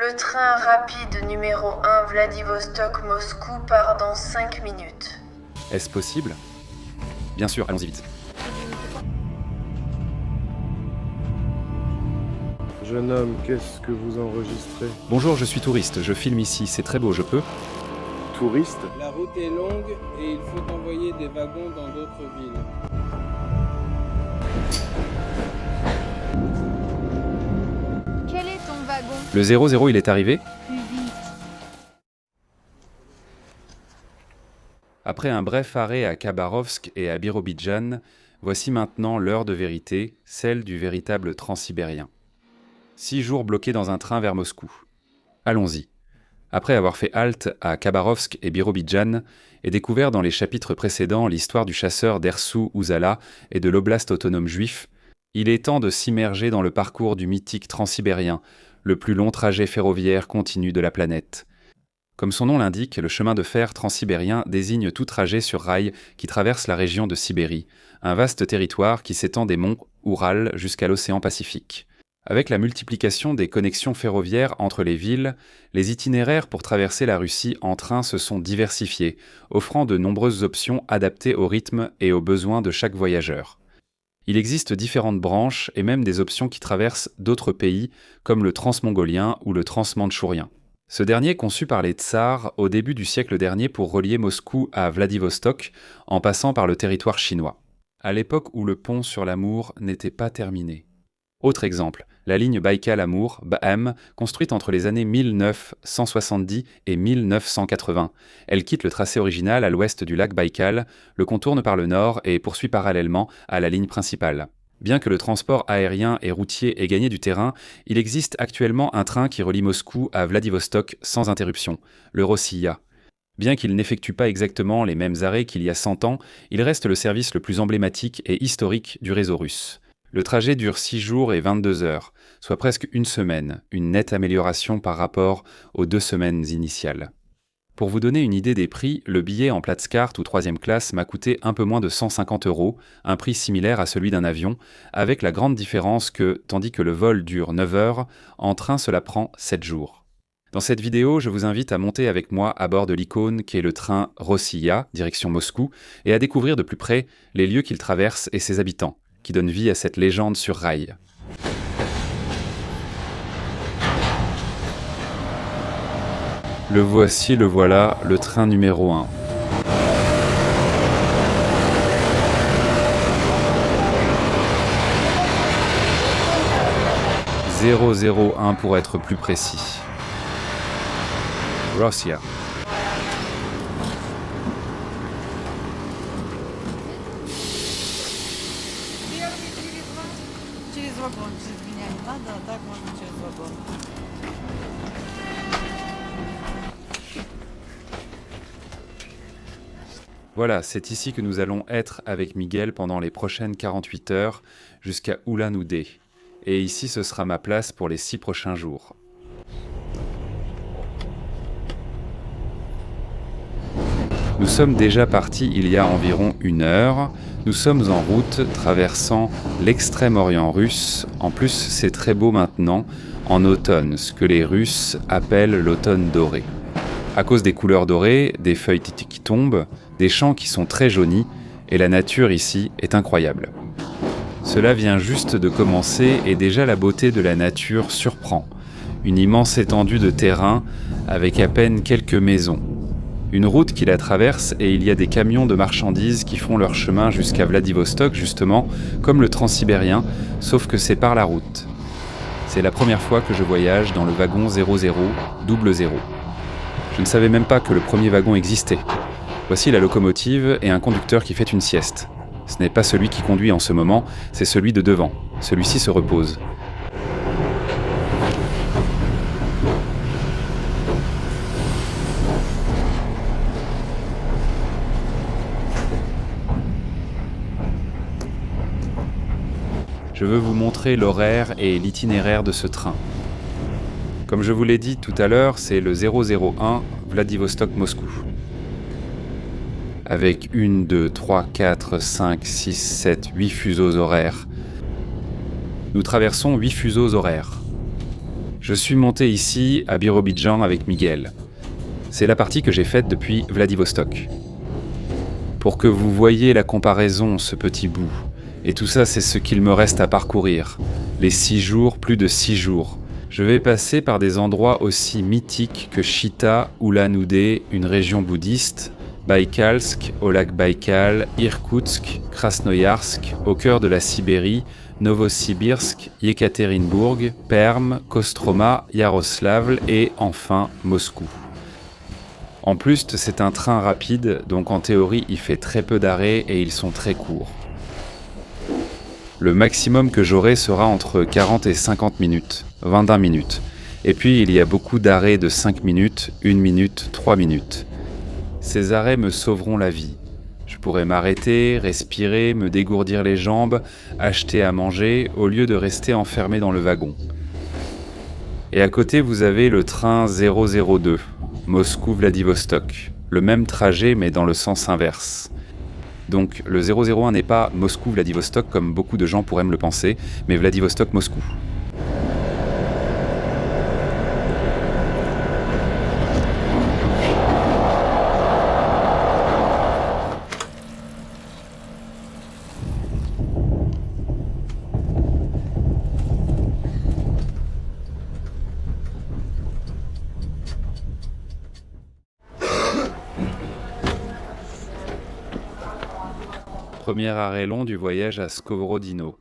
Le train rapide numéro 1 Vladivostok-Moscou part dans 5 minutes. Est-ce possible? Bien sûr, allons-y vite. Jeune homme, qu'est-ce que vous enregistrez? Bonjour, je suis touriste, je filme ici, c'est très beau, je peux? Touriste? La route est longue et il faut envoyer des wagons dans d'autres villes. Quel est ton wagon? Le 00, il est arrivé? Plus vite. Après un bref arrêt à Khabarovsk et à Birobidjan, voici maintenant l'heure de vérité, celle du véritable transsibérien. 6 jours bloqués dans un train vers Moscou. Allons-y. Après avoir fait halte à Khabarovsk et Birobidjan et découvert dans les chapitres précédents l'histoire du chasseur d'Ersou Ouzala et de l'oblast autonome juif, il est temps de s'immerger dans le parcours du mythique transsibérien, le plus long trajet ferroviaire continu de la planète. Comme son nom l'indique, le chemin de fer transsibérien désigne tout trajet sur rail qui traverse la région de Sibérie, un vaste territoire qui s'étend des monts Oural jusqu'à l'océan Pacifique. Avec la multiplication des connexions ferroviaires entre les villes, les itinéraires pour traverser la Russie en train se sont diversifiés, offrant de nombreuses options adaptées au rythme et aux besoins de chaque voyageur. Il existe différentes branches et même des options qui traversent d'autres pays, comme le transmongolien ou le transmandchourien. Ce dernier conçu par les Tsars au début du siècle dernier pour relier Moscou à Vladivostok, en passant par le territoire chinois, à l'époque où le pont sur l'Amour n'était pas terminé. Autre exemple, la ligne Baïkal-Amour, BAM, construite entre les années 1970 et 1980. Elle quitte le tracé original à l'ouest du lac Baïkal, le contourne par le nord et poursuit parallèlement à la ligne principale. Bien que le transport aérien et routier ait gagné du terrain, il existe actuellement un train qui relie Moscou à Vladivostok sans interruption, le Rossiya. Bien qu'il n'effectue pas exactement les mêmes arrêts qu'il y a 100 ans, il reste le service le plus emblématique et historique du réseau russe. Le trajet dure 6 jours et 22 heures, soit presque une semaine, une nette amélioration par rapport aux 2 semaines initiales. Pour vous donner une idée des prix, le billet en Platzkart ou 3e classe m'a coûté un peu moins de 150 €, un prix similaire à celui d'un avion, avec la grande différence que, tandis que le vol dure 9 heures, en train cela prend 7 jours. Dans cette vidéo, je vous invite à monter avec moi à bord de l'icône qu'est le train Rossiya, direction Moscou, et à découvrir de plus près les lieux qu'il traverse et ses habitants, qui donne vie à cette légende sur rail. Le voici, le voilà, le train numéro 1. « 001 pour être plus précis. Rossiya. Через вагон, через меня не надо, а так можно через вагон. Voilà, c'est ici que nous allons être avec Miguel pendant les prochaines 48 heures jusqu'à Ulan-Ude. Et ici, ce sera ma place pour les 6 prochains jours. Nous sommes déjà partis il y a environ 1 heure. Nous sommes en route, traversant l'extrême-orient russe. En plus, c'est très beau maintenant, en automne, ce que les Russes appellent l'automne doré. À cause des couleurs dorées, des feuilles qui tombent, des champs qui sont très jaunis, et la nature ici est incroyable. Cela vient juste de commencer et déjà la beauté de la nature surprend. Une immense étendue de terrain avec à peine quelques maisons. Une route qui la traverse et il y a des camions de marchandises qui font leur chemin jusqu'à Vladivostok justement, comme le transsibérien, sauf que c'est par la route. C'est la première fois que je voyage dans le wagon 00. Je ne savais même pas que le premier wagon existait. Voici la locomotive et un conducteur qui fait une sieste. Ce n'est pas celui qui conduit en ce moment, c'est celui de devant. Celui-ci se repose. Je veux vous montrer l'horaire et l'itinéraire de ce train. Comme je vous l'ai dit tout à l'heure, c'est le 001 Vladivostok-Moscou. Avec 1, 2, 3, 4, 5, 6, 7, 8 fuseaux horaires. Nous traversons 8 fuseaux horaires. Je suis monté ici, à Birobidjan, avec Miguel. C'est la partie que j'ai faite depuis Vladivostok. Pour que vous voyiez la comparaison, ce petit bout. Et tout ça, c'est ce qu'il me reste à parcourir. Les 6 jours, plus de 6 jours. Je vais passer par des endroits aussi mythiques que Chita, Ulan-Ude, une région bouddhiste, Baïkalsk, au lac Baïkal, Irkoutsk, Krasnoyarsk, au cœur de la Sibérie, Novosibirsk, Yekaterinbourg, Perm, Kostroma, Yaroslavl et enfin Moscou. En plus, c'est un train rapide, donc en théorie, il fait très peu d'arrêts et ils sont très courts. Le maximum que j'aurai sera entre 40 et 50 minutes, 21 minutes. Et puis, il y a beaucoup d'arrêts de 5 minutes, 1 minute, 3 minutes. Ces arrêts me sauveront la vie. Je pourrais m'arrêter, respirer, me dégourdir les jambes, acheter à manger, au lieu de rester enfermé dans le wagon. Et à côté, vous avez le train 002, Moscou-Vladivostok. Le même trajet, mais dans le sens inverse. Donc le 001 n'est pas Moscou-Vladivostok comme beaucoup de gens pourraient me le penser, mais Vladivostok-Moscou. Premier arrêt long du voyage à Skowrodino.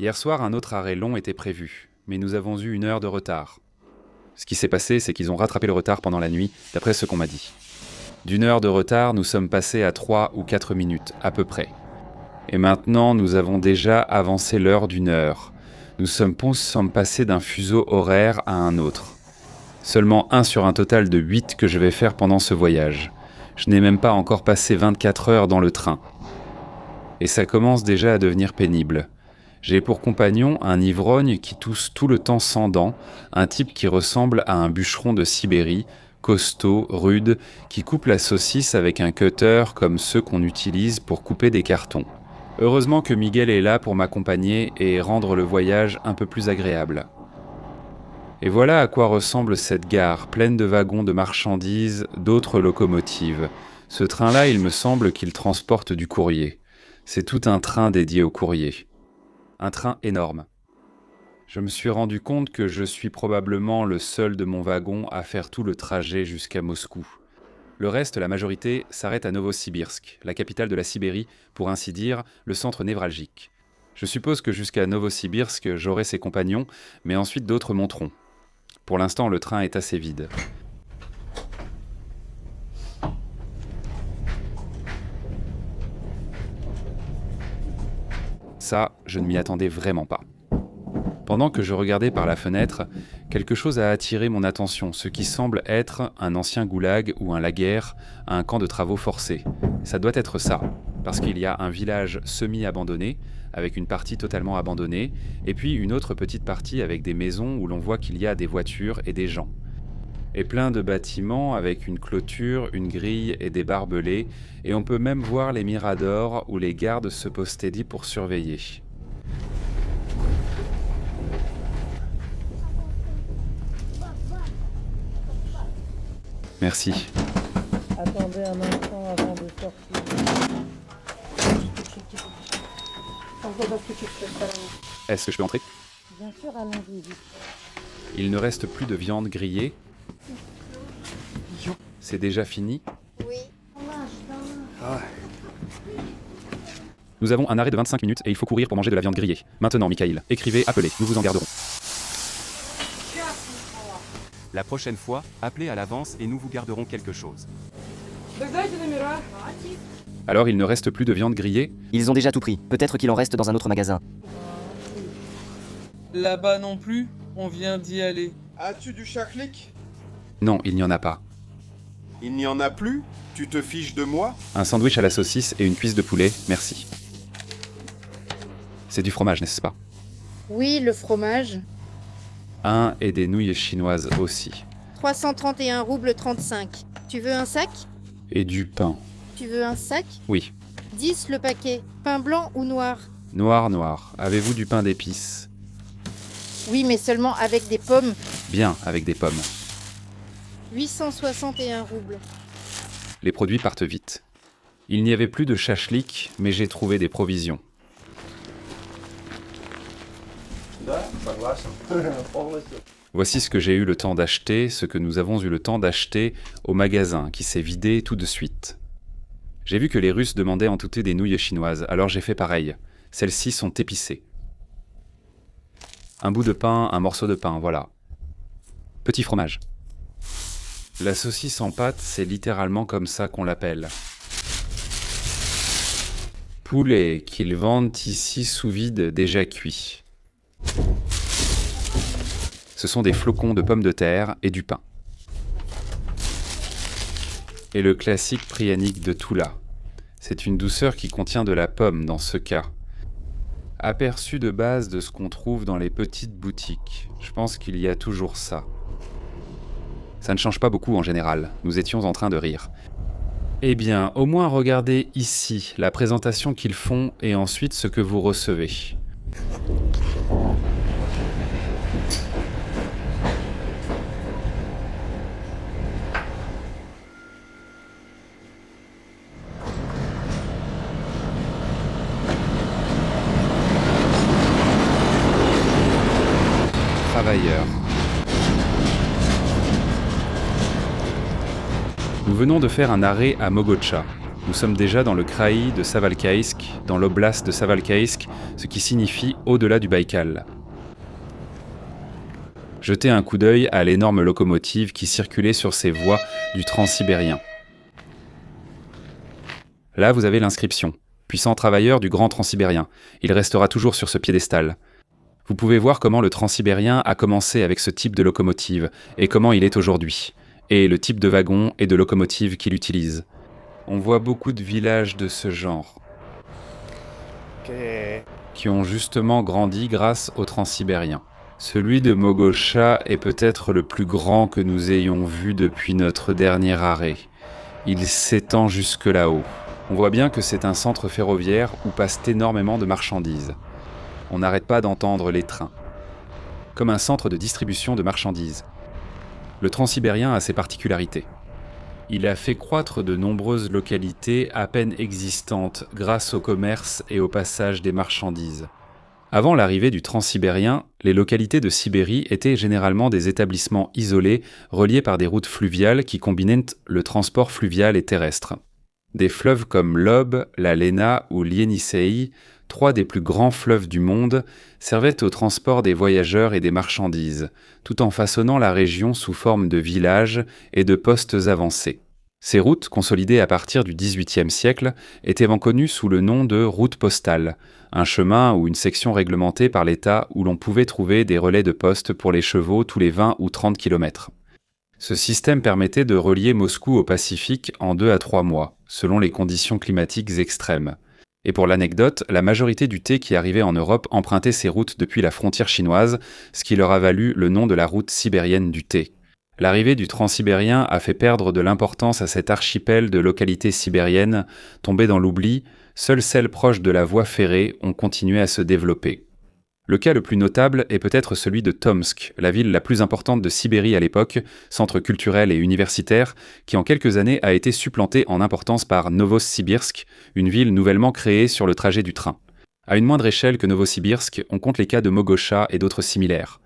Hier soir, un autre arrêt long était prévu, mais nous avons eu 1 heure de retard. Ce qui s'est passé, c'est qu'ils ont rattrapé le retard pendant la nuit, d'après ce qu'on m'a dit. D'1 heure de retard, nous sommes passés à 3 ou 4 minutes, à peu près. Et maintenant, nous avons déjà avancé l'heure d'1 heure. Nous sommes passés d'un fuseau horaire à un autre. Seulement 1 sur un total de 8 que je vais faire pendant ce voyage. Je n'ai même pas encore passé 24 heures dans le train. Et ça commence déjà à devenir pénible. J'ai pour compagnon un ivrogne qui tousse tout le temps sans dents, un type qui ressemble à un bûcheron de Sibérie, costaud, rude, qui coupe la saucisse avec un cutter comme ceux qu'on utilise pour couper des cartons. Heureusement que Miguel est là pour m'accompagner et rendre le voyage un peu plus agréable. Et voilà à quoi ressemble cette gare, pleine de wagons de marchandises, d'autres locomotives. Ce train-là, il me semble qu'il transporte du courrier. C'est tout un train dédié au courrier. Un train énorme. Je me suis rendu compte que je suis probablement le seul de mon wagon à faire tout le trajet jusqu'à Moscou. Le reste, la majorité, s'arrête à Novosibirsk, la capitale de la Sibérie, pour ainsi dire, le centre névralgique. Je suppose que jusqu'à Novosibirsk, j'aurai ses compagnons, mais ensuite d'autres monteront. Pour l'instant, le train est assez vide. Ça, je ne m'y attendais vraiment pas. Pendant que je regardais par la fenêtre, quelque chose a attiré mon attention, ce qui semble être un ancien goulag ou un laguerre, un camp de travaux forcés. Ça doit être ça, parce qu'il y a un village semi-abandonné, avec une partie totalement abandonnée, et puis une autre petite partie avec des maisons où l'on voit qu'il y a des voitures et des gens. Et plein de bâtiments avec une clôture, une grille et des barbelés, et on peut même voir les miradors où les gardes se postaient dit pour surveiller. Merci. Attendez un instant avant de sortir. Est-ce que je peux entrer ? Bien sûr, allons-y. Il ne reste plus de viande grillée. C'est déjà fini ? Oui. Nous avons un arrêt de 25 minutes et il faut courir pour manger de la viande grillée. Maintenant, Mikhail, écrivez, appelez, nous vous en garderons. La prochaine fois, appelez à l'avance et nous vous garderons quelque chose. Alors il ne reste plus de viande grillée ? Ils ont déjà tout pris. Peut-être qu'il en reste dans un autre magasin. Là-bas non plus, on vient d'y aller. As-tu du chaklik? Non, il n'y en a pas. Il n'y en a plus? Tu te fiches de moi? Un sandwich à la saucisse et une cuisse de poulet, merci. C'est du fromage, n'est-ce pas ? Oui, le fromage. Un et des nouilles chinoises aussi. 331 roubles 35. Tu veux un sac? Et du pain. Tu veux un sac? Oui. 10 le paquet. Pain blanc ou noir? Noir, noir. Avez-vous du pain d'épices ? Oui, mais seulement avec des pommes. Bien, avec des pommes. 861 roubles. Les produits partent vite. Il n'y avait plus de chachlik, mais j'ai trouvé des provisions. Voici ce que j'ai eu le temps d'acheter, ce que nous avons eu le temps d'acheter au magasin, qui s'est vidé tout de suite. J'ai vu que les Russes demandaient en tout des nouilles chinoises, alors j'ai fait pareil. Celles-ci sont épicées. Un bout de pain, un morceau de pain, voilà. Petit fromage. La saucisse en pâte, c'est littéralement comme ça qu'on l'appelle. Poulet qu'ils vendent ici sous vide déjà cuit. Ce sont des flocons de pommes de terre et du pain. Et le classique prianique de Toula. C'est une douceur qui contient de la pomme dans ce cas. Aperçu de base de ce qu'on trouve dans les petites boutiques. Je pense qu'il y a toujours ça. Ça ne change pas beaucoup en général, nous étions en train de rire. Eh bien, au moins regardez ici la présentation qu'ils font et ensuite ce que vous recevez. Travailleurs. Nous venons de faire un arrêt à Mogocha. Nous sommes déjà dans le kraï de Savalkaïsk, dans l'oblast de Savalkaïsk, ce qui signifie au-delà du Baïkal. Jetez un coup d'œil à l'énorme locomotive qui circulait sur ces voies du Transsibérien. Là, vous avez l'inscription. Puissant travailleur du Grand Transsibérien. Il restera toujours sur ce piédestal. Vous pouvez voir comment le Transsibérien a commencé avec ce type de locomotive et comment il est aujourd'hui. Et le type de wagon et de locomotive qu'il utilise. On voit beaucoup de villages de ce genre, qui ont justement grandi grâce au Transsibérien. Celui de Mogocha est peut-être le plus grand que nous ayons vu depuis notre dernier arrêt. Il s'étend jusque là-haut. On voit bien que c'est un centre ferroviaire où passent énormément de marchandises. On n'arrête pas d'entendre les trains. Comme un centre de distribution de marchandises. Le Transsibérien a ses particularités. Il a fait croître de nombreuses localités à peine existantes grâce au commerce et au passage des marchandises. Avant l'arrivée du Transsibérien, les localités de Sibérie étaient généralement des établissements isolés reliés par des routes fluviales qui combinaient le transport fluvial et terrestre. Des fleuves comme l'Ob, la Lena ou l'Ienisseï, 3 des plus grands fleuves du monde, servaient au transport des voyageurs et des marchandises, tout en façonnant la région sous forme de villages et de postes avancés. Ces routes, consolidées à partir du XVIIIe siècle, étaient avant connues sous le nom de route postale, un chemin ou une section réglementée par l'État où l'on pouvait trouver des relais de poste pour les chevaux tous les 20 ou 30 km. Ce système permettait de relier Moscou au Pacifique en 2 à 3 mois, selon les conditions climatiques extrêmes. Et pour l'anecdote, la majorité du thé qui arrivait en Europe empruntait ces routes depuis la frontière chinoise, ce qui leur a valu le nom de la route sibérienne du thé. L'arrivée du Transsibérien a fait perdre de l'importance à cet archipel de localités sibériennes, tombées dans l'oubli, seules celles proches de la voie ferrée ont continué à se développer. Le cas le plus notable est peut-être celui de Tomsk, la ville la plus importante de Sibérie à l'époque, centre culturel et universitaire, qui en quelques années a été supplantée en importance par Novossibirsk, une ville nouvellement créée sur le trajet du train. À une moindre échelle que Novossibirsk, on compte les cas de Mogocha et d'autres similaires.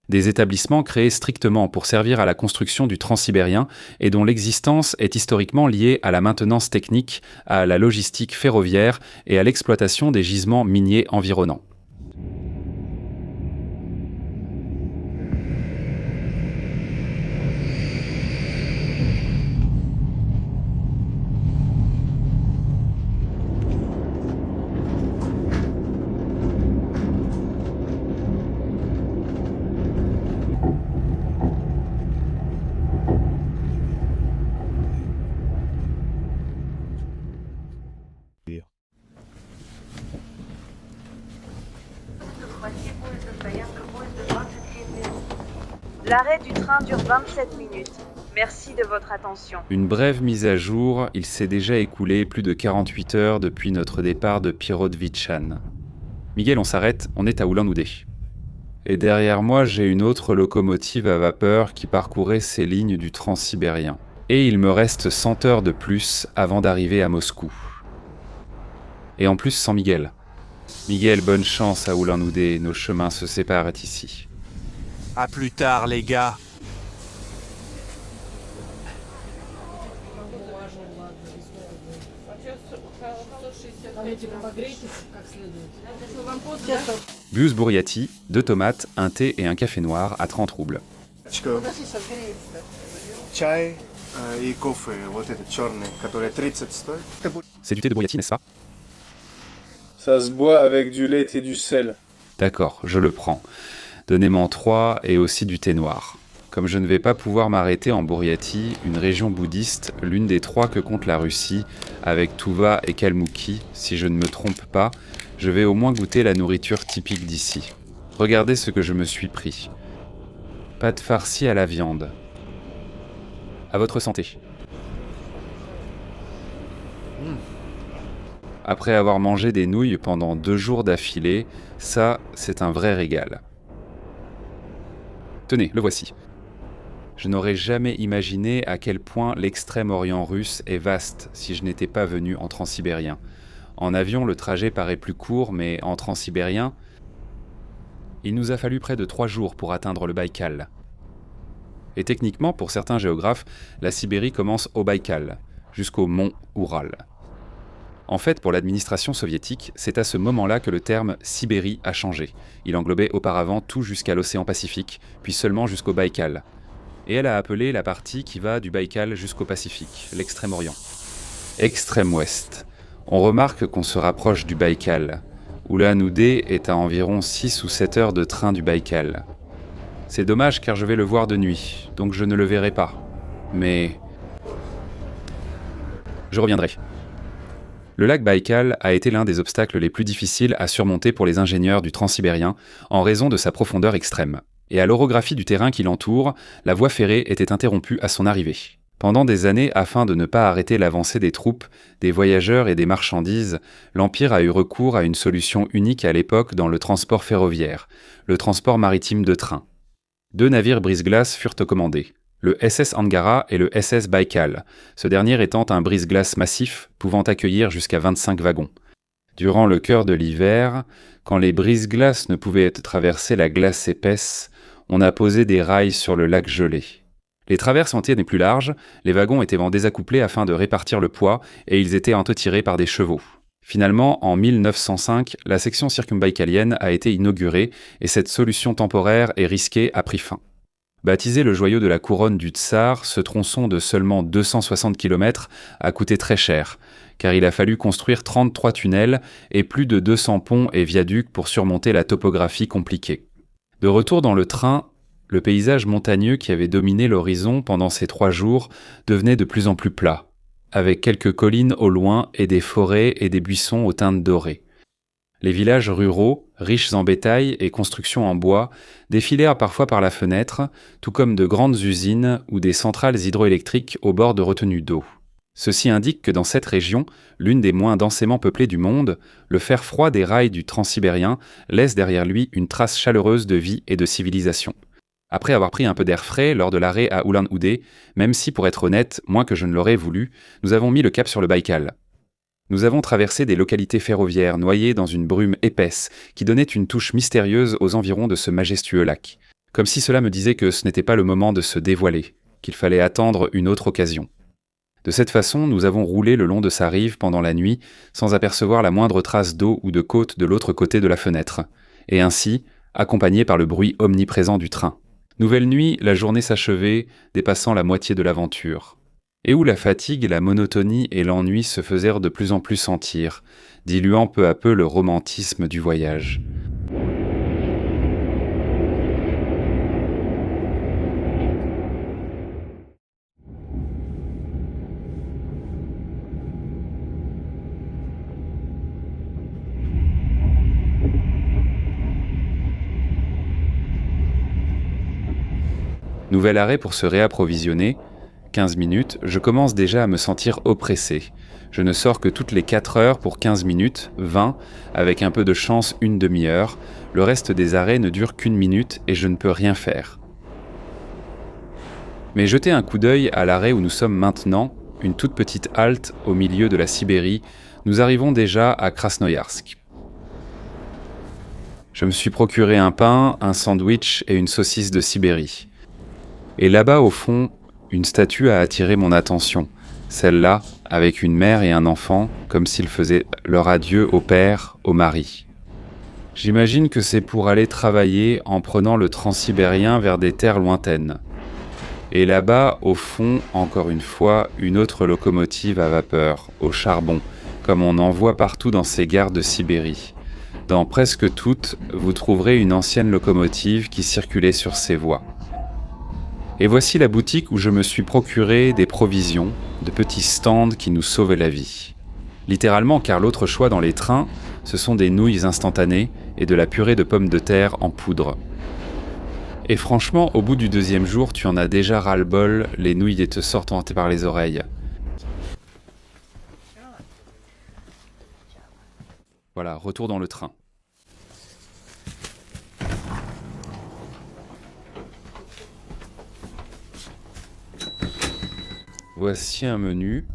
Des établissements créés strictement pour servir à la construction du Transsibérien et dont l'existence est historiquement liée à la maintenance technique, à la logistique ferroviaire et à l'exploitation des gisements miniers environnants. L'arrêt du train dure 27 minutes. Merci de votre attention. Une brève mise à jour, il s'est déjà écoulé plus de 48 heures depuis notre départ de Pirodvitchan. Miguel, on s'arrête, on est à Oulan-Oudé. Et derrière moi, j'ai une autre locomotive à vapeur qui parcourait ces lignes du transsibérien. Et il me reste 100 heures de plus avant d'arriver à Moscou. Et en plus sans Miguel. Miguel, bonne chance à Ulan-Ude, nos chemins se séparent ici. À plus tard, les gars. Buse Bouriati, 2 tomates, un thé et un café noir à 30 roubles. Чай и кофе, вот этот черный, который 30 стоит. C'est du thé de Bouriati, n'est-ce pas? Ça se boit avec du lait et du sel. D'accord, je le prends. Donnez-m'en 3 et aussi du thé noir. Comme je ne vais pas pouvoir m'arrêter en Bouriati, une région bouddhiste, l'une des 3 que compte la Russie, avec Touva et Kalmouki, si je ne me trompe pas, je vais au moins goûter la nourriture typique d'ici. Regardez ce que je me suis pris. Pâte farcie à la viande. À votre santé. Après avoir mangé des nouilles pendant 2 jours d'affilée, ça, c'est un vrai régal. Tenez, le voici. Je n'aurais jamais imaginé à quel point l'extrême-orient russe est vaste si je n'étais pas venu en transsibérien. En avion, le trajet paraît plus court, mais en transsibérien, il nous a fallu près de 3 jours pour atteindre le Baïkal. Et techniquement, pour certains géographes, la Sibérie commence au Baïkal, jusqu'au mont Oural. En fait, pour l'administration soviétique, c'est à ce moment-là que le terme Sibérie a changé. Il englobait auparavant tout jusqu'à l'océan Pacifique, puis seulement jusqu'au Baïkal. Et elle a appelé la partie qui va du Baïkal jusqu'au Pacifique, l'extrême-orient. Extrême-ouest. On remarque qu'on se rapproche du Baïkal. Ulan-Ude est à environ 6 ou 7 heures de train du Baïkal. C'est dommage car je vais le voir de nuit, donc je ne le verrai pas. Mais je reviendrai. Le lac Baïkal a été l'un des obstacles les plus difficiles à surmonter pour les ingénieurs du transsibérien en raison de sa profondeur extrême. Et à l'orographie du terrain qui l'entoure, la voie ferrée était interrompue à son arrivée. Pendant des années, afin de ne pas arrêter l'avancée des troupes, des voyageurs et des marchandises, l'Empire a eu recours à une solution unique à l'époque dans le transport ferroviaire, le transport maritime de train. 2 navires brise-glace furent commandés, le SS Angara et le SS Baïkal, ce dernier étant un brise-glace massif pouvant accueillir jusqu'à 25 wagons. Durant le cœur de l'hiver, quand les brise-glaces ne pouvaient traverser la glace épaisse, on a posé des rails sur le lac gelé. Les traverses en étaient plus larges, les wagons étaient désaccouplés afin de répartir le poids et ils étaient entretirés par des chevaux. Finalement, en 1905, la section circumbaïkalienne a été inaugurée et cette solution temporaire et risquée a pris fin. Baptisé le joyau de la couronne du Tsar, ce tronçon de seulement 260 km a coûté très cher, car il a fallu construire 33 tunnels et plus de 200 ponts et viaducs pour surmonter la topographie compliquée. De retour dans le train, le paysage montagneux qui avait dominé l'horizon pendant ces 3 jours devenait de plus en plus plat, avec quelques collines au loin et des forêts et des buissons aux teintes dorées. Les villages ruraux, riches en bétail et constructions en bois, défilèrent parfois par la fenêtre, tout comme de grandes usines ou des centrales hydroélectriques au bord de retenues d'eau. Ceci indique que dans cette région, l'une des moins densément peuplées du monde, le fer froid des rails du transsibérien laisse derrière lui une trace chaleureuse de vie et de civilisation. Après avoir pris un peu d'air frais lors de l'arrêt à Ulan-Ude, même si, pour être honnête, moins que je ne l'aurais voulu, nous avons mis le cap sur le Baïkal. Nous avons traversé des localités ferroviaires noyées dans une brume épaisse qui donnait une touche mystérieuse aux environs de ce majestueux lac. Comme si cela me disait que ce n'était pas le moment de se dévoiler, qu'il fallait attendre une autre occasion. De cette façon, nous avons roulé le long de sa rive pendant la nuit, sans apercevoir la moindre trace d'eau ou de côte de l'autre côté de la fenêtre, et ainsi, accompagné par le bruit omniprésent du train. Nouvelle nuit, la journée s'achevait, dépassant la moitié de l'aventure. Et où la fatigue, la monotonie et l'ennui se faisaient de plus en plus sentir, diluant peu à peu le romantisme du voyage. Nouvel arrêt pour se réapprovisionner, 15 minutes, je commence déjà à me sentir oppressé. Je ne sors que toutes les 4 heures pour 15 minutes, 20, avec un peu de chance une demi-heure. Le reste des arrêts ne dure qu'1 minute et je ne peux rien faire. Mais jetez un coup d'œil à l'arrêt où nous sommes maintenant, une toute petite halte au milieu de la Sibérie. Nous arrivons déjà à Krasnoïarsk. Je me suis procuré un pain, un sandwich et une saucisse de Sibérie. Et là-bas, au fond, une statue a attiré mon attention. Celle-là, avec une mère et un enfant, comme s'ils faisaient leur adieu au père, au mari. J'imagine que c'est pour aller travailler en prenant le transsibérien vers des terres lointaines. Et là-bas, au fond, encore une fois, une autre locomotive à vapeur, au charbon, comme on en voit partout dans ces gares de Sibérie. Dans presque toutes, vous trouverez une ancienne locomotive qui circulait sur ces voies. Et voici la boutique où je me suis procuré des provisions, de petits stands qui nous sauvaient la vie. Littéralement, car l'autre choix dans les trains, ce sont des nouilles instantanées et de la purée de pommes de terre en poudre. Et franchement, au bout du 2e jour, tu en as déjà ras-le-bol, les nouilles te sortent par les oreilles. Voilà, retour dans le train. Voici un menu.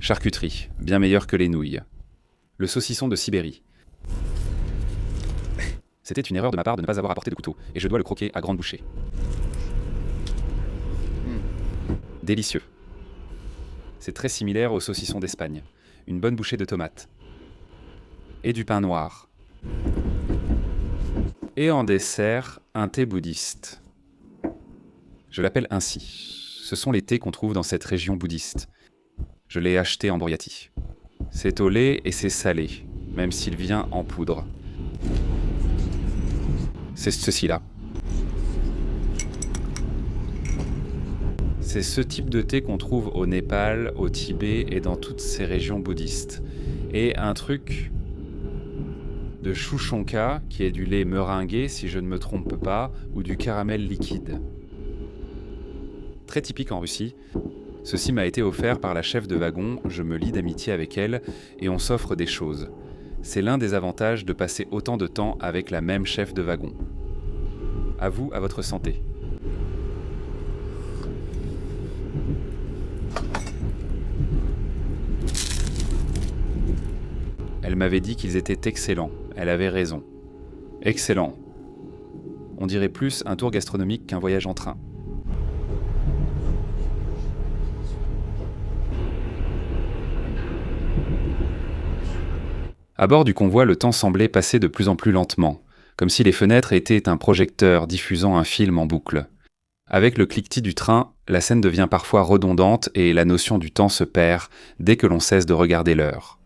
Charcuterie, bien meilleur que les nouilles. Le saucisson de Sibérie. C'était une erreur de ma part de ne pas avoir apporté de couteau, et je dois le croquer à grande bouchée. Délicieux. C'est très similaire au saucisson d'Espagne. Une bonne bouchée de tomates. Et du pain noir. Et en dessert, un thé bouddhiste. Je l'appelle ainsi. Ce sont les thés qu'on trouve dans cette région bouddhiste. Je l'ai acheté en Bouriatie. C'est au lait et c'est salé, même s'il vient en poudre. C'est ceci-là. C'est ce type de thé qu'on trouve au Népal, au Tibet et dans toutes ces régions bouddhistes. Et un truc de chouchonka, qui est du lait meringué, si je ne me trompe pas, ou du caramel liquide. Très typique en Russie. Ceci m'a été offert par la chef de wagon, je me lie d'amitié avec elle, et on s'offre des choses. C'est l'un des avantages de passer autant de temps avec la même chef de wagon. À vous, à votre santé. Elle m'avait dit qu'ils étaient excellents, elle avait raison. Excellent. On dirait plus un tour gastronomique qu'un voyage en train. À bord du convoi, le temps semblait passer de plus en plus lentement, comme si les fenêtres étaient un projecteur diffusant un film en boucle. Avec le cliquetis du train, la scène devient parfois redondante et la notion du temps se perd dès que l'on cesse de regarder l'heure.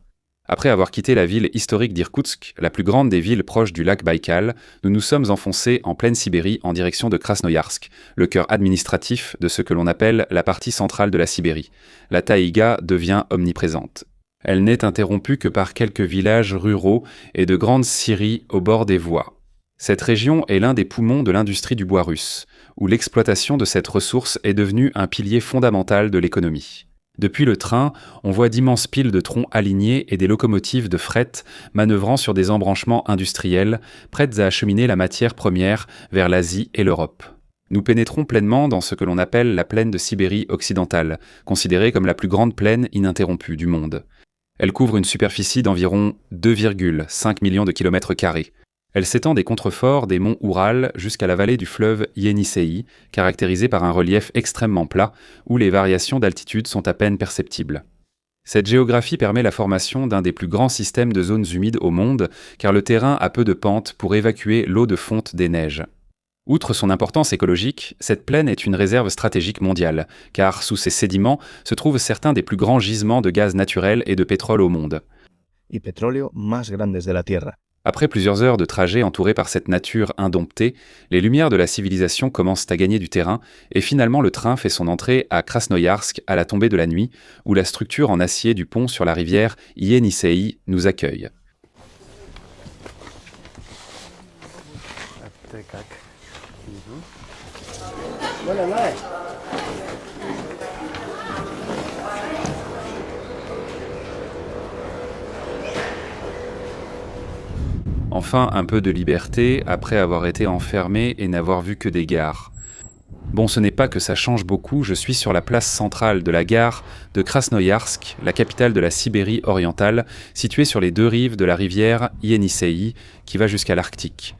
Après avoir quitté la ville historique d'Irkoutsk, la plus grande des villes proches du lac Baïkal, nous nous sommes enfoncés en pleine Sibérie en direction de Krasnoïarsk, le cœur administratif de ce que l'on appelle la partie centrale de la Sibérie. La taïga devient omniprésente. Elle n'est interrompue que par quelques villages ruraux et de grandes scieries au bord des voies. Cette région est l'un des poumons de l'industrie du bois russe, où l'exploitation de cette ressource est devenue un pilier fondamental de l'économie. Depuis le train, on voit d'immenses piles de troncs alignés et des locomotives de fret manœuvrant sur des embranchements industriels, prêtes à acheminer la matière première vers l'Asie et l'Europe. Nous pénétrons pleinement dans ce que l'on appelle la plaine de Sibérie occidentale, considérée comme la plus grande plaine ininterrompue du monde. Elle couvre une superficie d'environ 2,5 millions de kilomètres carrés. Elle s'étend des contreforts des monts Oural jusqu'à la vallée du fleuve Yenisseï, caractérisée par un relief extrêmement plat, où les variations d'altitude sont à peine perceptibles. Cette géographie permet la formation d'un des plus grands systèmes de zones humides au monde, car le terrain a peu de pente pour évacuer l'eau de fonte des neiges. Outre son importance écologique, cette plaine est une réserve stratégique mondiale, car sous ses sédiments se trouvent certains des plus grands gisements de gaz naturel et de pétrole au monde. Après plusieurs heures de trajet entouré par cette nature indomptée, les lumières de la civilisation commencent à gagner du terrain et finalement le train fait son entrée à Krasnoïarsk à la tombée de la nuit, où la structure en acier du pont sur la rivière Yenisseï nous accueille. Enfin, un peu de liberté après avoir été enfermé et n'avoir vu que des gares. Bon, ce n'est pas que ça change beaucoup, je suis sur la place centrale de la gare de Krasnoïarsk, la capitale de la Sibérie orientale, située sur les deux rives de la rivière Ienisseï, qui va jusqu'à l'Arctique.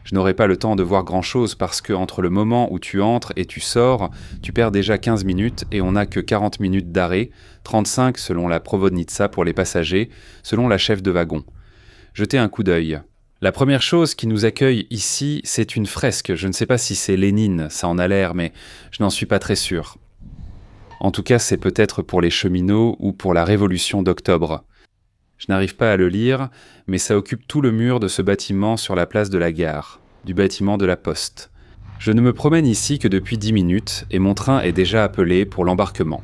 Je n'aurai pas le temps de voir grand-chose parce que entre le moment où tu entres et tu sors, tu perds déjà 15 minutes et on n'a que 40 minutes d'arrêt, 35 selon la Provodnitsa pour les passagers, selon la chef de wagon. Jetez un coup d'œil. La première chose qui nous accueille ici, c'est une fresque. Je ne sais pas si c'est Lénine, ça en a l'air, mais je n'en suis pas très sûr. En tout cas, c'est peut-être pour les cheminots ou pour la Révolution d'octobre. Je n'arrive pas à le lire, mais ça occupe tout le mur de ce bâtiment sur la place de la gare, du bâtiment de la poste. Je ne me promène ici que depuis 10 minutes et mon train est déjà appelé pour l'embarquement.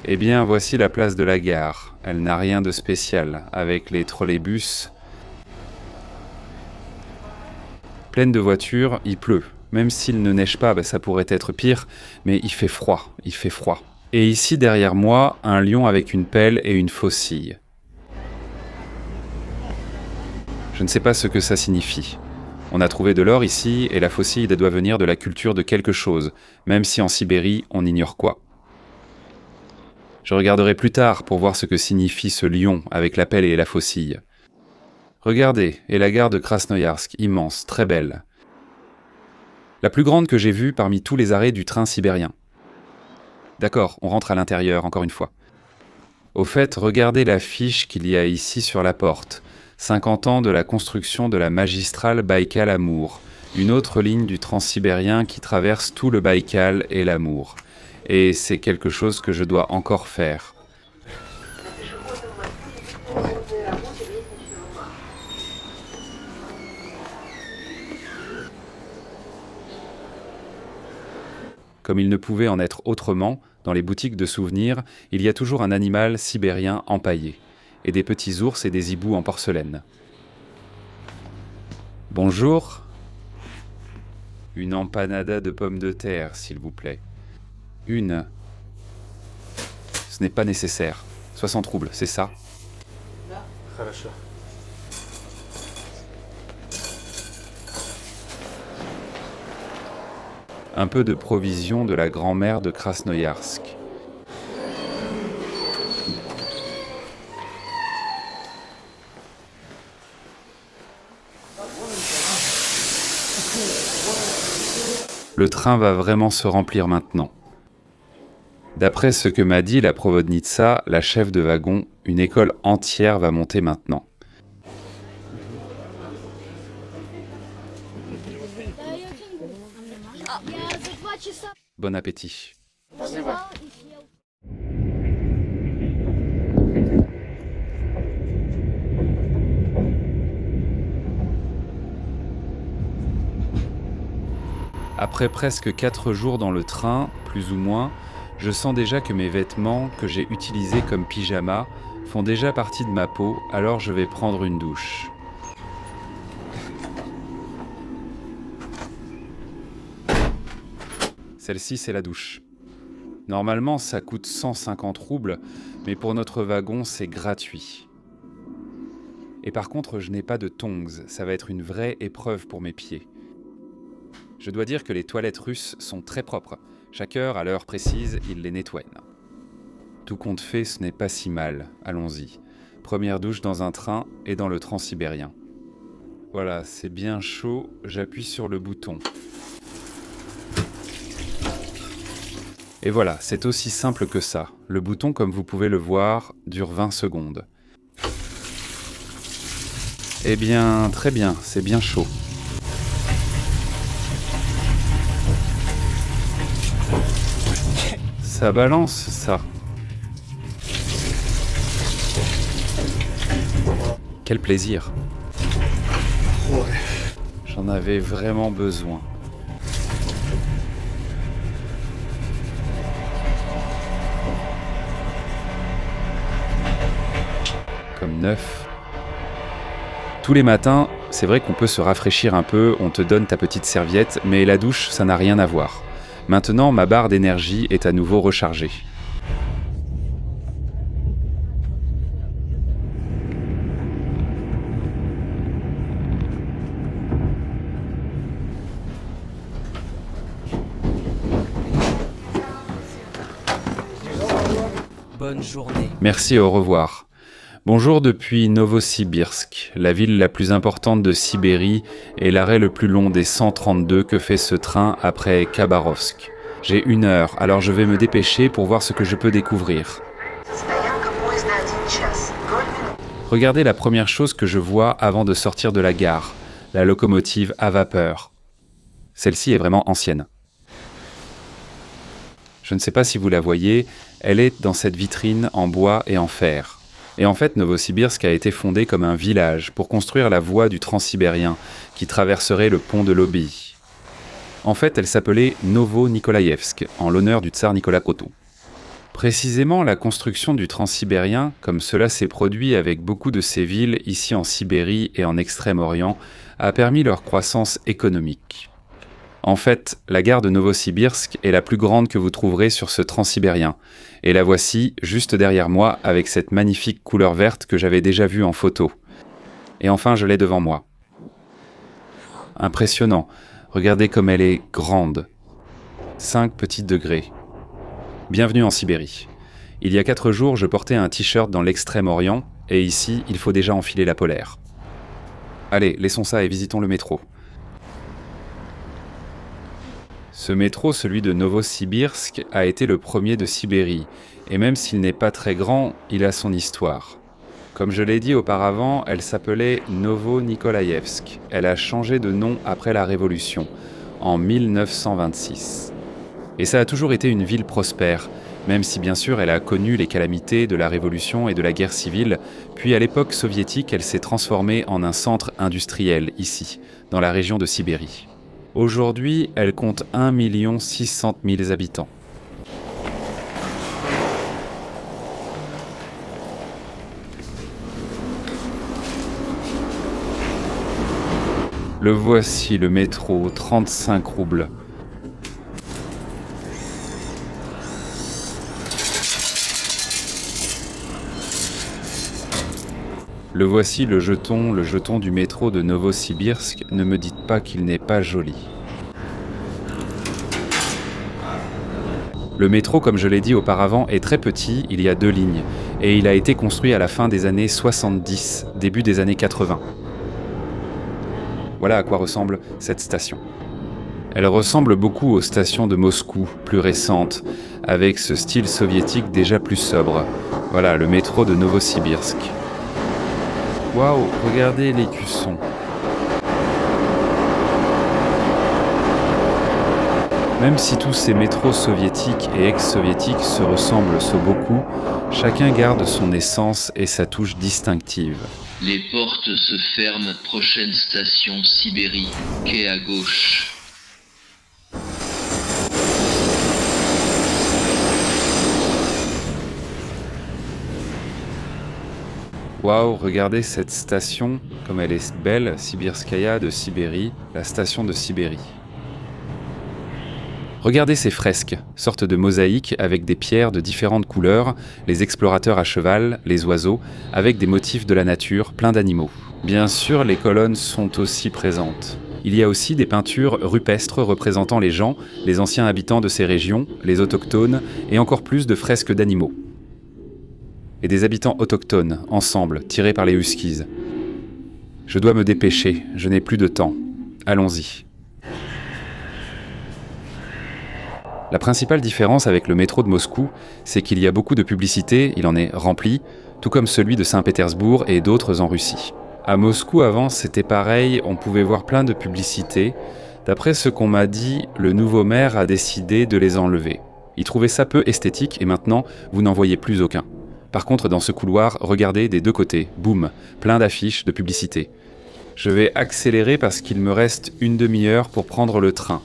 Eh bien, voici la place de la gare. Elle n'a rien de spécial, avec les trolleybus. Pleine de voitures, il pleut. Même s'il ne neige pas, ça pourrait être pire, mais il fait froid. Et ici, derrière moi, un lion avec une pelle et une faucille. Je ne sais pas ce que ça signifie. On a trouvé de l'or ici, et la faucille doit venir de la culture de quelque chose, même si en Sibérie, on ignore quoi. Je regarderai plus tard pour voir ce que signifie ce lion avec la pelle et la faucille. Regardez, et la gare de Krasnoïarsk, immense, très belle. La plus grande que j'ai vue parmi tous les arrêts du train sibérien. D'accord, on rentre à l'intérieur, encore une fois. Au fait, regardez l'affiche qu'il y a ici sur la porte. 50 ans de la construction de la magistrale Baïkal-Amour, une autre ligne du transsibérien qui traverse tout le Baïkal et l'Amour. Et c'est quelque chose que je dois encore faire. Comme il ne pouvait en être autrement, dans les boutiques de souvenirs, il y a toujours un animal sibérien empaillé, et des petits ours et des hiboux en porcelaine. Bonjour. Une empanada de pommes de terre, s'il vous plaît. Une. Ce n'est pas nécessaire. 60 roubles, c'est ça? Хорошо. Un peu de provision de la grand-mère de Krasnoïarsk. Le train va vraiment se remplir maintenant. D'après ce que m'a dit la Provodnitsa, la chef de wagon, une école entière va monter maintenant. Bon appétit. Après presque 4 jours dans le train, plus ou moins, je sens déjà que mes vêtements, que j'ai utilisés comme pyjama, font déjà partie de ma peau, alors je vais prendre une douche. Celle-ci, c'est la douche. Normalement, ça coûte 150 roubles, mais pour notre wagon, c'est gratuit. Et par contre, je n'ai pas de tongs, ça va être une vraie épreuve pour mes pieds. Je dois dire que les toilettes russes sont très propres. Chaque heure, à l'heure précise, ils les nettoient. Tout compte fait, ce n'est pas si mal. Allons-y. Première douche dans un train et dans le transsibérien. Voilà, c'est bien chaud, j'appuie sur le bouton. Et voilà, c'est aussi simple que ça. Le bouton, comme vous pouvez le voir, dure 20 secondes. Eh bien, très bien, c'est bien chaud. Ça balance, ça. Quel plaisir. J'en avais vraiment besoin. Comme neuf. Tous les matins, C'est vrai qu'on peut se rafraîchir un peu, on te donne ta petite serviette, mais la douche, ça n'a rien à voir. Maintenant, ma barre d'énergie est à nouveau rechargée. Bonne journée. Merci et au revoir. Bonjour depuis Novosibirsk, la ville la plus importante de Sibérie et l'arrêt le plus long des 132 que fait ce train après Khabarovsk. J'ai 1 heure, alors je vais me dépêcher pour voir ce que je peux découvrir. Regardez la première chose que je vois avant de sortir de la gare, la locomotive à vapeur. Celle-ci est vraiment ancienne. Je ne sais pas si vous la voyez, elle est dans cette vitrine en bois et en fer. Et en fait, Novosibirsk a été fondé comme un village pour construire la voie du Transsibérien qui traverserait le pont de l'Obi. En fait, elle s'appelait Novo-Nikolaïevsk, en l'honneur du tsar Nicolas Koto. Précisément, la construction du Transsibérien, comme cela s'est produit avec beaucoup de ces villes ici en Sibérie et en Extrême-Orient, a permis leur croissance économique. En fait, la gare de Novosibirsk est la plus grande que vous trouverez sur ce Transsibérien. Et la voici, juste derrière moi, avec cette magnifique couleur verte que j'avais déjà vue en photo. Et enfin, je l'ai devant moi. Impressionnant. Regardez comme elle est grande. 5 petits degrés. Bienvenue en Sibérie. Il y a 4 jours, je portais un t-shirt dans l'Extrême-Orient, et ici, il faut déjà enfiler la polaire. Allez, laissons ça et visitons le métro. Ce métro, celui de Novosibirsk, a été le premier de Sibérie, et même s'il n'est pas très grand, il a son histoire. Comme je l'ai dit auparavant, elle s'appelait Novo-Nikolaïevsk. Elle a changé de nom après la Révolution, en 1926. Et ça a toujours été une ville prospère, même si bien sûr elle a connu les calamités de la Révolution et de la guerre civile, puis à l'époque soviétique, elle s'est transformée en un centre industriel, ici, dans la région de Sibérie. Aujourd'hui, elle compte 1 600 000 habitants. Le voici, le métro, 35 roubles. Le voici, le jeton du métro de Novosibirsk. Ne me dites pas qu'il n'est pas joli. Le métro, comme je l'ai dit auparavant, est très petit, il y a 2 lignes, et il a été construit à la fin des années 70, début des années 80. Voilà à quoi ressemble cette station. Elle ressemble beaucoup aux stations de Moscou, plus récentes, avec ce style soviétique déjà plus sobre. Voilà, le métro de Novosibirsk. Waouh, regardez l'écusson. Même si tous ces métros soviétiques et ex-soviétiques se ressemblent beaucoup, chacun garde son essence et sa touche distinctive. Les portes se ferment, prochaine station Sibérie, quai à gauche. Waouh, regardez cette station, comme elle est belle, Sibirskaya de Sibérie, la station de Sibérie. Regardez ces fresques, sortes de mosaïques avec des pierres de différentes couleurs, les explorateurs à cheval, les oiseaux, avec des motifs de la nature, plein d'animaux. Bien sûr, les colonnes sont aussi présentes. Il y a aussi des peintures rupestres représentant les gens, les anciens habitants de ces régions, les autochtones, et encore plus de fresques d'animaux. Et des habitants autochtones, ensemble, tirés par les huskies. Je dois me dépêcher, je n'ai plus de temps. Allons-y. La principale différence avec le métro de Moscou, c'est qu'il y a beaucoup de publicité, il en est rempli, tout comme celui de Saint-Pétersbourg et d'autres en Russie. À Moscou, avant, c'était pareil, on pouvait voir plein de publicités. D'après ce qu'on m'a dit, le nouveau maire a décidé de les enlever. Il trouvait ça peu esthétique et maintenant, vous n'en voyez plus aucun. Par contre, dans ce couloir, regardez des 2 côtés, boum, plein d'affiches de publicité. Je vais accélérer parce qu'il me reste une demi-heure pour prendre le train.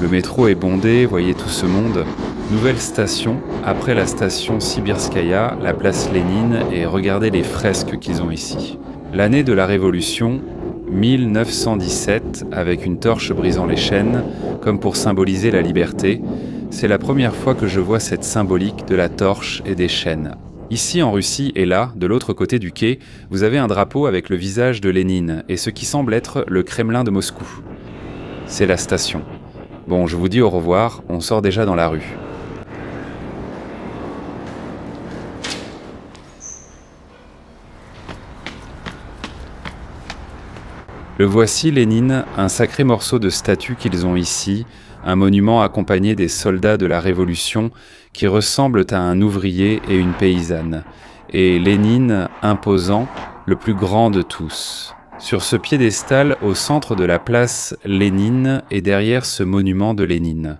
Le métro est bondé, voyez tout ce monde. Nouvelle station, après la station Sibirskaya, la place Lénine, et regardez les fresques qu'ils ont ici. L'année de la Révolution, 1917, avec une torche brisant les chaînes, comme pour symboliser la liberté. C'est la première fois que je vois cette symbolique de la torche et des chaînes. Ici en Russie et là, de l'autre côté du quai, vous avez un drapeau avec le visage de Lénine et ce qui semble être le Kremlin de Moscou. C'est la station. Bon, je vous dis au revoir, on sort déjà dans la rue. Le voici Lénine, un sacré morceau de statue qu'ils ont ici, un monument accompagné des soldats de la Révolution qui ressemblent à un ouvrier et une paysanne. Et Lénine, imposant, le plus grand de tous. Sur ce piédestal au centre de la place Lénine et derrière ce monument de Lénine.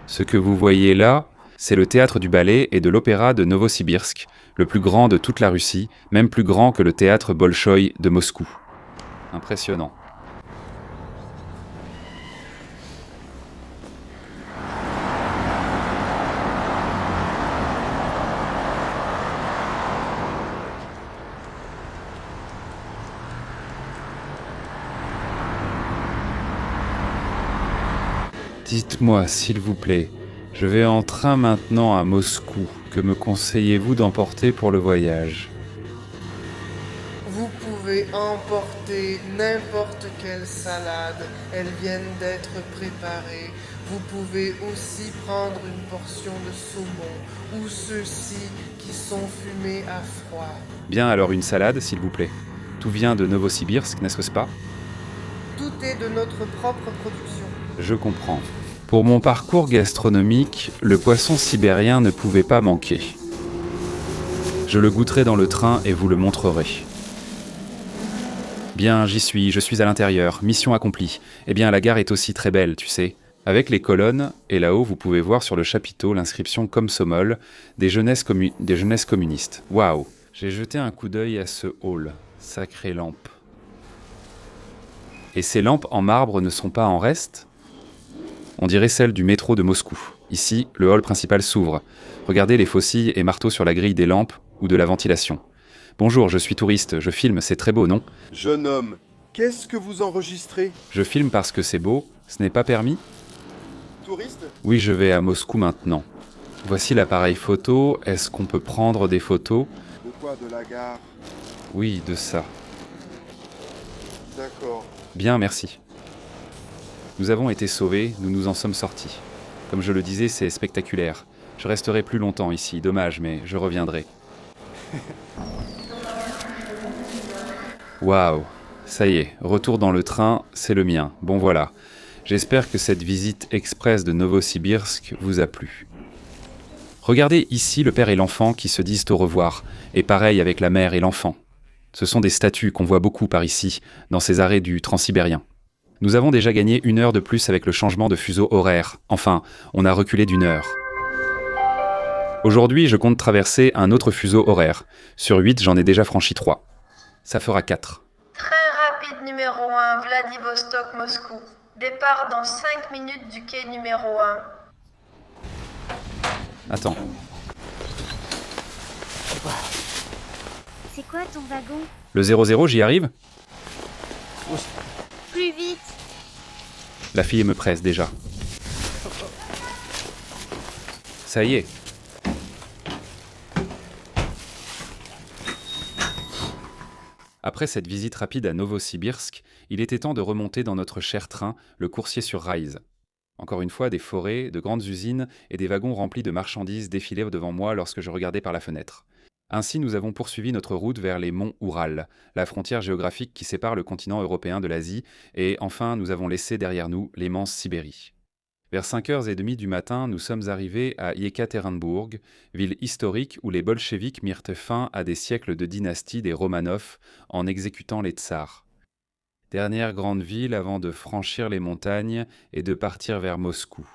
Ce que vous voyez là, c'est le théâtre du ballet et de l'opéra de Novosibirsk, le plus grand de toute la Russie, même plus grand que le théâtre Bolchoï de Moscou. Impressionnant. Dites-moi, s'il vous plaît, je vais en train maintenant à Moscou. Que me conseillez-vous d'emporter pour le voyage ? Vous pouvez emporter n'importe quelle salade, elles viennent d'être préparées. Vous pouvez aussi prendre une portion de saumon ou ceux-ci qui sont fumés à froid. Bien, alors une salade, s'il vous plaît. Tout vient de Novosibirsk, n'est-ce pas ? Tout est de notre propre production. Je comprends. Pour mon parcours gastronomique, le poisson sibérien ne pouvait pas manquer. Je le goûterai dans le train et vous le montrerai. Bien, j'y suis, je suis à l'intérieur, mission accomplie. Eh bien, la gare est aussi très belle, tu sais. Avec les colonnes, et là-haut, vous pouvez voir sur le chapiteau l'inscription Komsomol, des jeunesses communistes. Waouh! J'ai jeté un coup d'œil à ce hall. Sacrée lampe. Et ces lampes en marbre ne sont pas en reste ? On dirait celles du métro de Moscou. Ici, le hall principal s'ouvre. Regardez les faucilles et marteaux sur la grille des lampes ou de la ventilation. Bonjour, je suis touriste, je filme, c'est très beau, non ? Jeune homme, qu'est-ce que vous enregistrez? Je filme parce que c'est beau, ce n'est pas permis ? Touriste? Oui, je vais à Moscou maintenant. Voici l'appareil photo, est-ce qu'on peut prendre des photos ? De quoi? De la gare? Oui, de ça. D'accord. Bien, merci. Nous avons été sauvés, nous nous en sommes sortis. Comme je le disais, c'est spectaculaire. Je resterai plus longtemps ici, dommage, mais je reviendrai. Waouh, ça y est, retour dans le train, c'est le mien. Bon voilà, j'espère que cette visite express de Novosibirsk vous a plu. Regardez ici le père et l'enfant qui se disent au revoir, et pareil avec la mère et l'enfant. Ce sont des statues qu'on voit beaucoup par ici, dans ces arrêts du Transsibérien. Nous avons déjà gagné 1 heure de plus avec le changement de fuseau horaire. Enfin, on a reculé d'1 heure. Aujourd'hui, je compte traverser un autre fuseau horaire. Sur 8, j'en ai déjà franchi 3. Ça fera 4. Train rapide numéro 1, Vladivostok-Moscou. Départ dans 5 minutes du quai numéro 1. Attends. C'est quoi ton wagon? Le 00, j'y arrive ? Plus vite! La fille me presse déjà. Ça y est. Après cette visite rapide à Novosibirsk, il était temps de remonter dans notre cher train, le coursier sur rails. Encore une fois, des forêts, de grandes usines et des wagons remplis de marchandises défilaient devant moi lorsque je regardais par la fenêtre. Ainsi, nous avons poursuivi notre route vers les monts Oural, la frontière géographique qui sépare le continent européen de l'Asie, et enfin, nous avons laissé derrière nous l'immense Sibérie. Vers 5h30 du matin, nous sommes arrivés à Yekaterinbourg, ville historique où les bolcheviks mirent fin à des siècles de dynastie des Romanov en exécutant les tsars. Dernière grande ville avant de franchir les montagnes et de partir vers Moscou.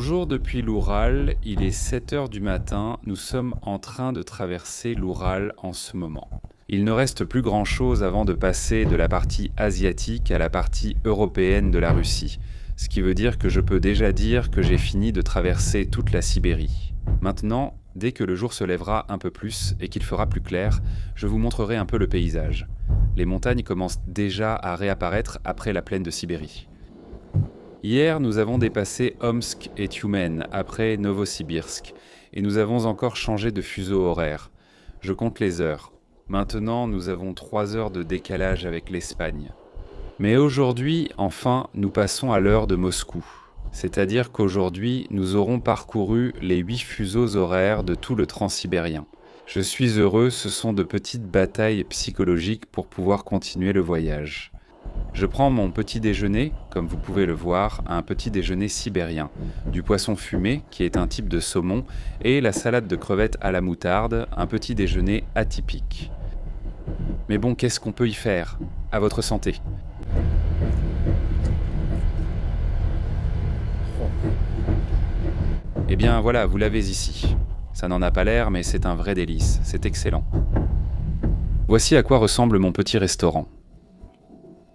Bonjour depuis l'Oural, il est 7h du matin, nous sommes en train de traverser l'Oural en ce moment. Il ne reste plus grand-chose avant de passer de la partie asiatique à la partie européenne de la Russie, ce qui veut dire que je peux déjà dire que j'ai fini de traverser toute la Sibérie. Maintenant, dès que le jour se lèvera un peu plus et qu'il fera plus clair, je vous montrerai un peu le paysage. Les montagnes commencent déjà à réapparaître après la plaine de Sibérie. Hier, nous avons dépassé Omsk et Tioumen, après Novosibirsk, et nous avons encore changé de fuseau horaire. Je compte les heures. Maintenant, nous avons 3 heures de décalage avec l'Espagne. Mais aujourd'hui, enfin, nous passons à l'heure de Moscou. C'est-à-dire qu'aujourd'hui, nous aurons parcouru les 8 fuseaux horaires de tout le transsibérien. Je suis heureux, ce sont de petites batailles psychologiques pour pouvoir continuer le voyage. Je prends mon petit déjeuner, comme vous pouvez le voir, un petit déjeuner sibérien, du poisson fumé, qui est un type de saumon, et la salade de crevettes à la moutarde, un petit déjeuner atypique. Mais bon, qu'est-ce qu'on peut y faire? À votre santé. Eh bien voilà, vous l'avez ici. Ça n'en a pas l'air, mais c'est un vrai délice, c'est excellent. Voici à quoi ressemble mon petit restaurant.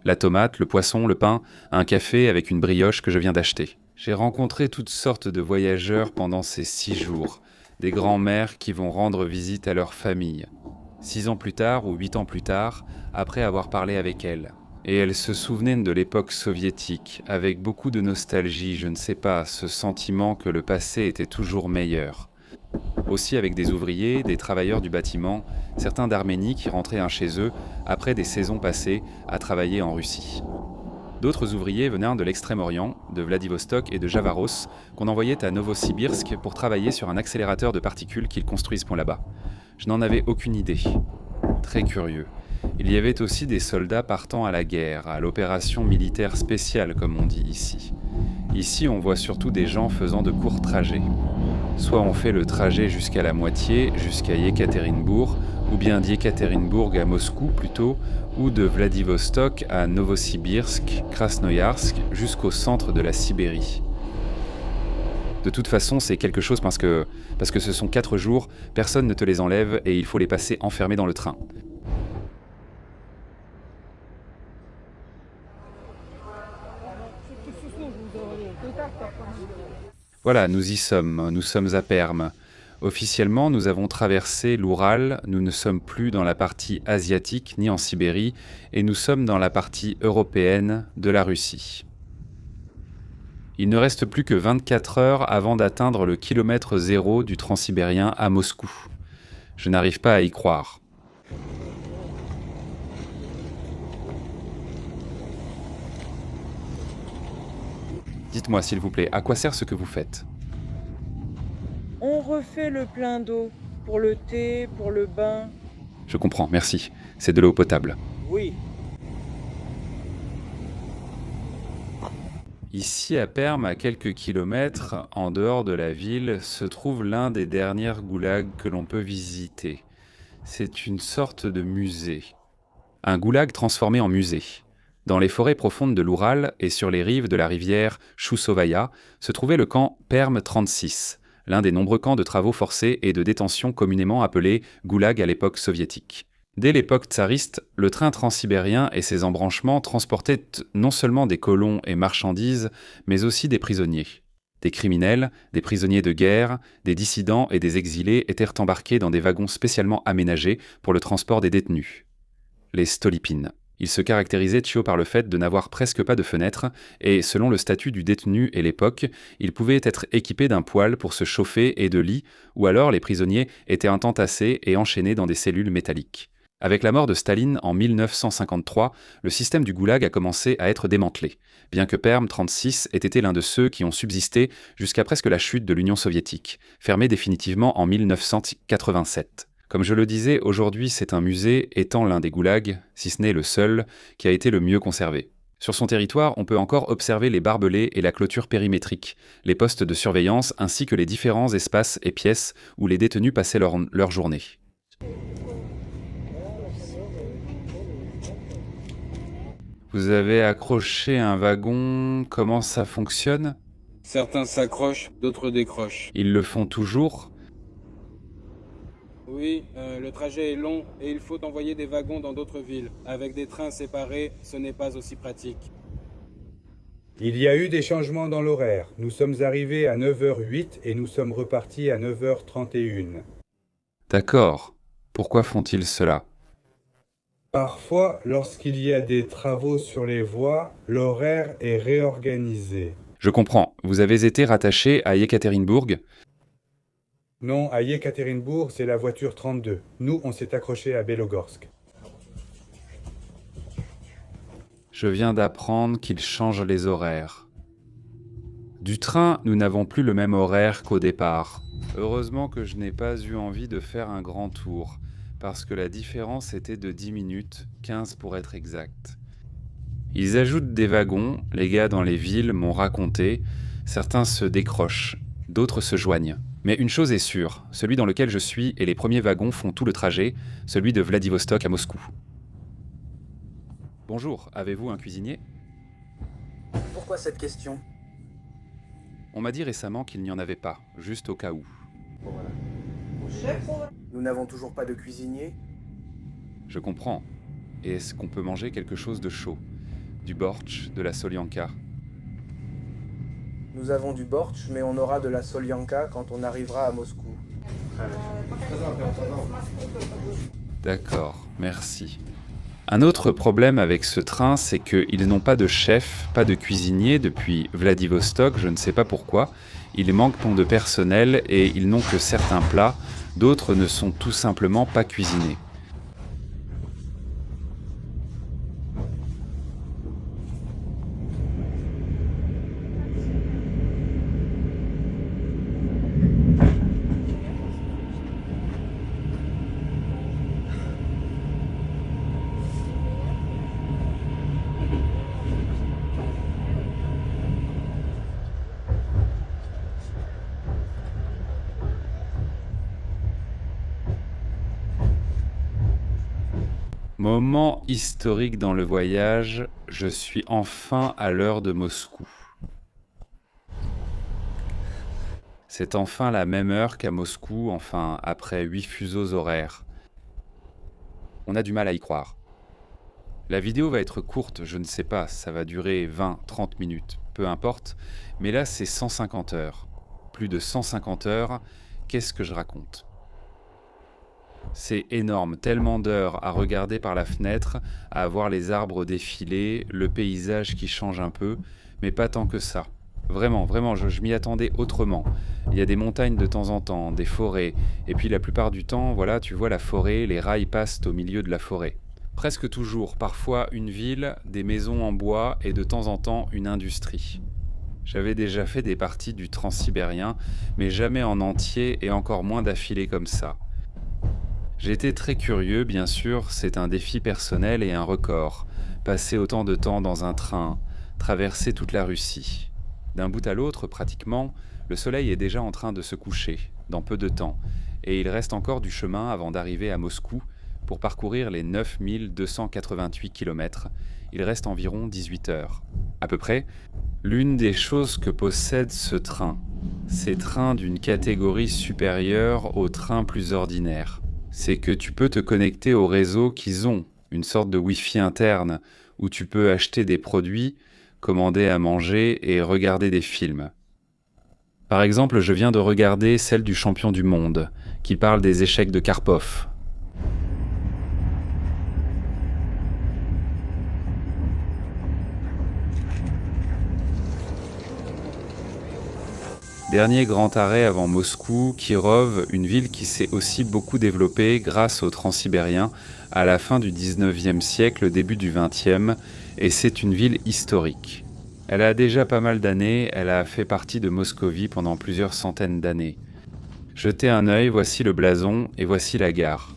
La tomate, le poisson, le pain, un café avec une brioche que je viens d'acheter. J'ai rencontré toutes sortes de voyageurs pendant ces 6 jours, des grands-mères qui vont rendre visite à leur famille. 6 ans plus tard ou 8 ans plus tard, après avoir parlé avec elles. Et elles se souvenaient de l'époque soviétique, avec beaucoup de nostalgie, je ne sais pas, ce sentiment que le passé était toujours meilleur. Aussi avec des ouvriers, des travailleurs du bâtiment, certains d'Arménie qui rentraient chez eux après des saisons passées à travailler en Russie. D'autres ouvriers venant de l'Extrême-Orient, de Vladivostok et de Javaros, qu'on envoyait à Novosibirsk pour travailler sur un accélérateur de particules qu'ils construisent pour là-bas. Je n'en avais aucune idée. Très curieux. Il y avait aussi des soldats partant à la guerre, à l'opération militaire spéciale comme on dit ici. Ici, on voit surtout des gens faisant de courts trajets. Soit on fait le trajet jusqu'à la moitié, jusqu'à Yekaterinbourg, ou bien d'Yekaterinbourg à Moscou plutôt, ou de Vladivostok à Novosibirsk, Krasnoyarsk, jusqu'au centre de la Sibérie. De toute façon, c'est quelque chose parce que ce sont 4 jours, personne ne te les enlève et il faut les passer enfermés dans le train. Voilà, nous y sommes, nous sommes à Perm. Officiellement, nous avons traversé l'Oural, nous ne sommes plus dans la partie asiatique ni en Sibérie, et nous sommes dans la partie européenne de la Russie. Il ne reste plus que 24 heures avant d'atteindre le kilomètre zéro du transsibérien à Moscou. Je n'arrive pas à y croire. Dites-moi s'il vous plaît, à quoi sert ce que vous faites? On refait le plein d'eau, pour le thé, pour le bain. Je comprends, merci. C'est de l'eau potable. Oui. Ici à Perm, à quelques kilomètres, en dehors de la ville, se trouve l'un des derniers goulags que l'on peut visiter. C'est une sorte de musée. Un goulag transformé en musée. Dans les forêts profondes de l'Oural et sur les rives de la rivière Choussovaya se trouvait le camp Perm 36, l'un des nombreux camps de travaux forcés et de détention communément appelés goulag à l'époque soviétique. Dès l'époque tsariste, le train transsibérien et ses embranchements transportaient non seulement des colons et marchandises, mais aussi des prisonniers. Des criminels, des prisonniers de guerre, des dissidents et des exilés étaient embarqués dans des wagons spécialement aménagés pour le transport des détenus. Les Stolypines. Il se caractérisait par le fait de n'avoir presque pas de fenêtres et, selon le statut du détenu et l'époque, il pouvait être équipé d'un poêle pour se chauffer et de lits, ou alors les prisonniers étaient entassés et enchaînés dans des cellules métalliques. Avec la mort de Staline en 1953, le système du goulag a commencé à être démantelé, bien que Perm 36 ait été l'un de ceux qui ont subsisté jusqu'à presque la chute de l'Union soviétique, fermé définitivement en 1987. Comme je le disais, aujourd'hui c'est un musée étant l'un des goulags, si ce n'est le seul, qui a été le mieux conservé. Sur son territoire, on peut encore observer les barbelés et la clôture périmétrique, les postes de surveillance ainsi que les différents espaces et pièces où les détenus passaient leur journée. Vous avez accroché un wagon, comment ça fonctionne ? Certains s'accrochent, d'autres décrochent. Ils le font toujours? Oui, le trajet est long et il faut envoyer des wagons dans d'autres villes. Avec des trains séparés, ce n'est pas aussi pratique. Il y a eu des changements dans l'horaire. Nous sommes arrivés à 9h08 et nous sommes repartis à 9h31. D'accord. Pourquoi font-ils cela? Parfois, lorsqu'il y a des travaux sur les voies, l'horaire est réorganisé. Je comprends. Vous avez été rattaché à Yekaterinbourg? Non, à Yekaterinbourg, c'est la voiture 32. Nous, on s'est accroché à Belogorsk. Je viens d'apprendre qu'ils changent les horaires. Du train, nous n'avons plus le même horaire qu'au départ. Heureusement que je n'ai pas eu envie de faire un grand tour, parce que la différence était de 10 minutes, 15 pour être exact. Ils ajoutent des wagons, les gars dans les villes m'ont raconté, certains se décrochent, d'autres se joignent. Mais une chose est sûre, celui dans lequel je suis et les premiers wagons font tout le trajet, celui de Vladivostok à Moscou. Bonjour, avez-vous un cuisinier? Pourquoi cette question? On m'a dit récemment qu'il n'y en avait pas, juste au cas où. Bon, voilà. Nous n'avons toujours pas de cuisinier. Je comprends. Et est-ce qu'on peut manger quelque chose de chaud? Du bortsch, de la solyanka? Nous avons du bortsch, mais on aura de la solyanka quand on arrivera à Moscou. D'accord, merci. Un autre problème avec ce train, c'est qu'ils n'ont pas de chef, pas de cuisinier depuis Vladivostok, je ne sais pas pourquoi. Il manque de personnel et ils n'ont que certains plats, d'autres ne sont tout simplement pas cuisinés. Moment historique dans le voyage, je suis enfin à l'heure de Moscou. C'est enfin la même heure qu'à Moscou, enfin après 8 fuseaux horaires. On a du mal à y croire. La vidéo va être courte, je ne sais pas, ça va durer 20-30 minutes, peu importe, mais là c'est 150 heures. Plus de 150 heures, qu'est-ce que je raconte ? C'est énorme, tellement d'heures à regarder par la fenêtre, à voir les arbres défiler, le paysage qui change un peu, mais pas tant que ça. Vraiment, je m'y attendais autrement. Il y a des montagnes de temps en temps, des forêts, et puis la plupart du temps, voilà, tu vois la forêt, les rails passent au milieu de la forêt. Presque toujours, parfois une ville, des maisons en bois et de temps en temps une industrie. J'avais déjà fait des parties du transsibérien, mais jamais en entier et encore moins d'affilée comme ça. J'étais très curieux, bien sûr, c'est un défi personnel et un record. Passer autant de temps dans un train, traverser toute la Russie. D'un bout à l'autre, pratiquement, le soleil est déjà en train de se coucher, dans peu de temps, et il reste encore du chemin avant d'arriver à Moscou pour parcourir les 9288 km. Il reste environ 18 heures. À peu près, l'une des choses que possède ce train, ces trains d'une catégorie supérieure aux trains plus ordinaires, c'est que tu peux te connecter au réseau qu'ils ont, une sorte de Wi-Fi interne, où tu peux acheter des produits, commander à manger et regarder des films. Par exemple, je viens de regarder celle du champion du monde, qui parle des échecs de Karpov. Dernier grand arrêt avant Moscou, Kirov, une ville qui s'est aussi beaucoup développée grâce aux transsibériens à la fin du 19e siècle, début du 20e, et c'est une ville historique. Elle a déjà pas mal d'années, elle a fait partie de Moscovie pendant plusieurs centaines d'années. Jetez un œil, voici le blason et voici la gare.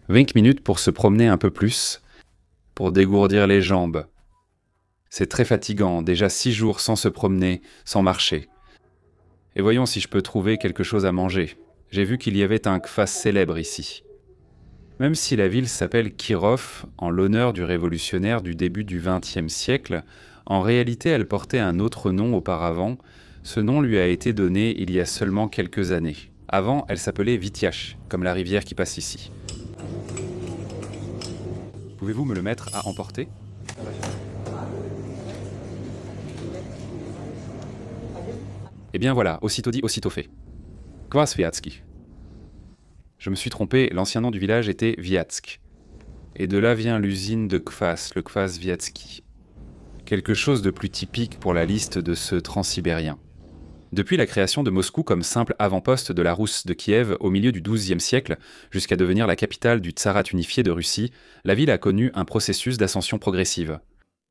20 minutes pour se promener un peu plus, pour dégourdir les jambes. C'est très fatigant, déjà 6 jours sans se promener, sans marcher. Et voyons si je peux trouver quelque chose à manger. J'ai vu qu'il y avait un kvass célèbre ici. Même si la ville s'appelle Kirov, en l'honneur du révolutionnaire du début du XXe siècle, En réalité, elle portait un autre nom auparavant. Ce nom lui a été donné il y a seulement quelques années. Avant, elle s'appelait Vitiach, comme la rivière qui passe ici. Pouvez-vous me le mettre à emporter ? Eh bien voilà, aussitôt dit, aussitôt fait. Kwas Viatski. Je me suis trompé, l'ancien nom du village était Viatsk. Et de là vient l'usine de Kvass, le Kvass Viatski. Quelque chose de plus typique pour la liste de ce transsibérien. Depuis la création de Moscou comme simple avant-poste de la Rousse de Kiev au milieu du XIIe siècle, jusqu'à devenir la capitale du Tsarat unifié de Russie, la ville a connu un processus d'ascension progressive.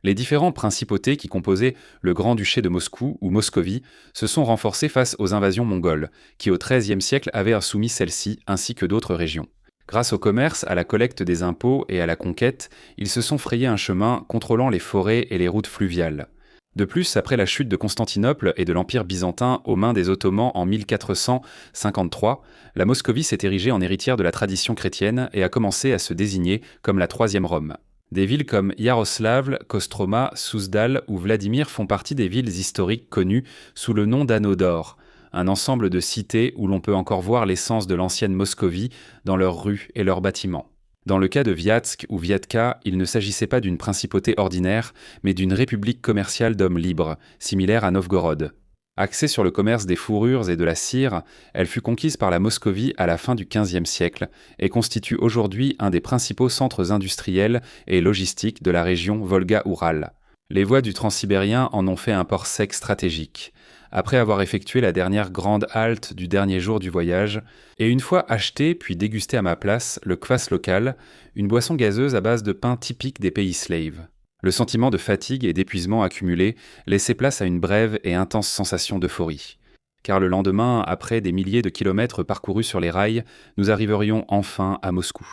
Les différents principautés qui composaient le Grand-Duché de Moscou ou Moscovie se sont renforcés face aux invasions mongoles, qui au XIIIe siècle avaient insoumis celle-ci ainsi que d'autres régions. Grâce au commerce, à la collecte des impôts et à la conquête, ils se sont frayés un chemin contrôlant les forêts et les routes fluviales. De plus, après la chute de Constantinople et de l'Empire byzantin aux mains des Ottomans en 1453, la Moscovie s'est érigée en héritière de la tradition chrétienne et a commencé à se désigner comme la Troisième Rome. Des villes comme Yaroslavl, Kostroma, Souzdal ou Vladimir font partie des villes historiques connues sous le nom d'Anneaux d'Or, un ensemble de cités où l'on peut encore voir l'essence de l'ancienne Moscovie dans leurs rues et leurs bâtiments. Dans le cas de Viatsk ou Viatka, il ne s'agissait pas d'une principauté ordinaire, mais d'une république commerciale d'hommes libres, similaire à Novgorod. Axée sur le commerce des fourrures et de la cire, elle fut conquise par la Moscovie à la fin du XVe siècle et constitue aujourd'hui un des principaux centres industriels et logistiques de la région Volga-Oural. Les voies du Transsibérien en ont fait un port sec stratégique. Après avoir effectué la dernière grande halte du dernier jour du voyage, et une fois acheté puis dégusté à ma place le kvass local, une boisson gazeuse à base de pain typique des pays slaves. Le sentiment de fatigue et d'épuisement accumulé laissait place à une brève et intense sensation d'euphorie. Car le lendemain, après des milliers de kilomètres parcourus sur les rails, nous arriverions enfin à Moscou.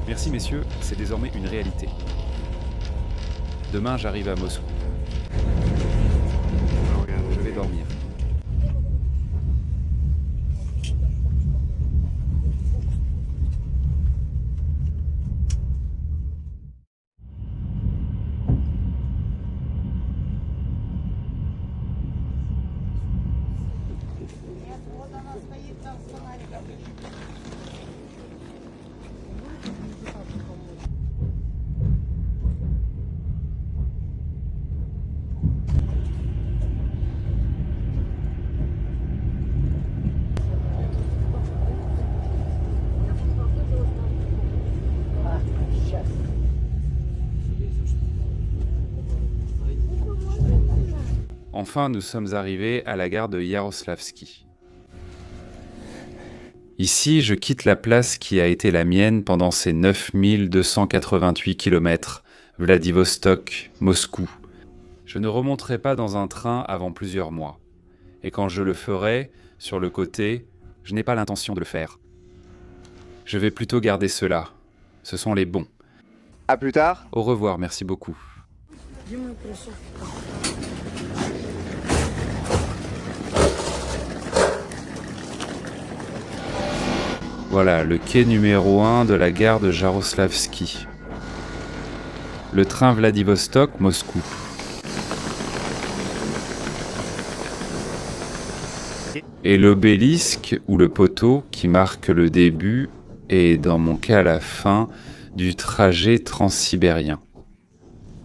Merci messieurs, c'est désormais une réalité. Demain, j'arrive à Moscou. Je vais dormir. Enfin, nous sommes arrivés à la gare de Yaroslavski. Ici, je quitte la place qui a été la mienne pendant ces 9288 km, Vladivostok, Moscou. Je ne remonterai pas dans un train avant plusieurs mois. Et quand je le ferai, sur le côté, je n'ai pas l'intention de le faire. Je vais plutôt garder ceux-là. Ce sont les bons. À plus tard. Au revoir, merci beaucoup. Voilà, le quai numéro 1 de la gare de Jaroslavski. Le train Vladivostok-Moscou. Et l'obélisque ou le poteau qui marque le début et, dans mon cas, la fin du trajet transsibérien.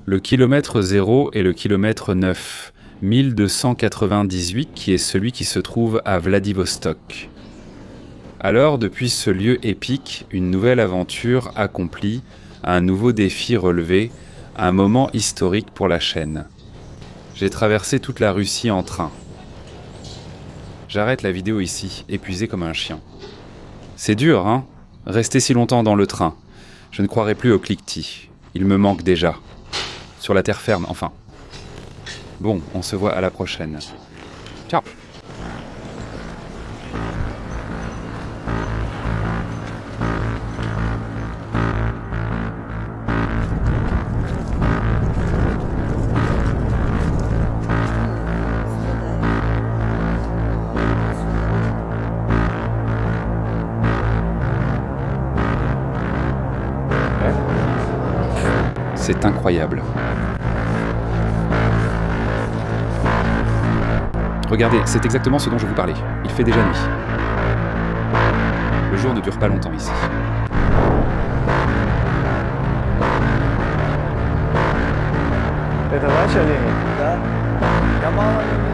Le kilomètre 0 et le kilomètre 9, 1298, qui est celui qui se trouve à Vladivostok. Alors, depuis ce lieu épique, une nouvelle aventure accomplie, un nouveau défi relevé, un moment historique pour la chaîne. J'ai traversé toute la Russie en train. J'arrête la vidéo ici, épuisé comme un chien. C'est dur, hein ? Rester si longtemps dans le train. Je ne croirais plus au cliquetis. Il me manque déjà. Sur la terre ferme, enfin. Bon, on se voit à la prochaine. Ciao ! C'est incroyable. Regardez, c'est exactement ce dont je vous parlais. Il fait déjà nuit. Le jour ne dure pas longtemps ici. Это ваша линия? Да. Я мало не